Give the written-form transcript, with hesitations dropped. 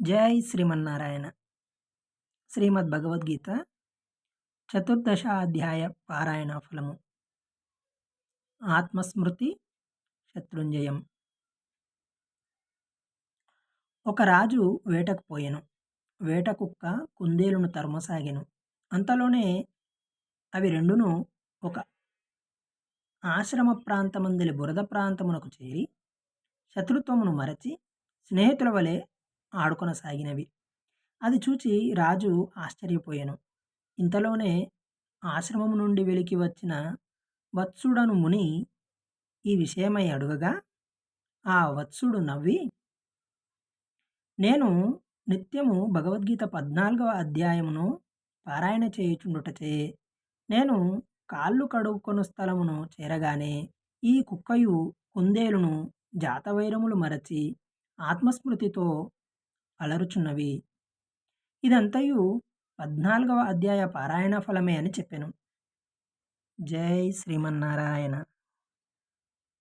జై శ్రీమన్నారాయణ. శ్రీమద్ భగవద్గీత చతుర్దశాధ్యాయ పారాయణ ఫలము. ఆత్మస్మృతి శత్రుంజయం. ఒక రాజు వేటకు పోయెను. వేట కుక్క కుందేలును తరుమసాగెను. అంతలోనే అవి రెండును ఒక ఆశ్రమ ప్రాంతమందలి బురద ప్రాంతమునకు చేరి శత్రుత్వమును మరచి స్నేహితుల వలె ఆడుకొనసాగినవి. అది చూచి రాజు ఆశ్చర్యపోయెను. ఇంతలోనే ఆశ్రమము నుండి వెలికి వచ్చిన వత్సుడను ముని ఈ విషయమై అడుగగా, ఆ వత్సుడు నవ్వి, నేను నిత్యము భగవద్గీత 14వ అధ్యాయమును పారాయణ చేయుచుండుటచే నేను కాళ్ళు కడుక్కొను స్థలమును చేరగానే ఈ కుక్కయు కుందేలును జాతవైరములు మరచి ఆత్మస్మృతితో అలరుచున్నవి. ఇదంతయు 14వ అధ్యాయ పారాయణ ఫలమే అని చెప్పెను. జై శ్రీమన్నారాయణ.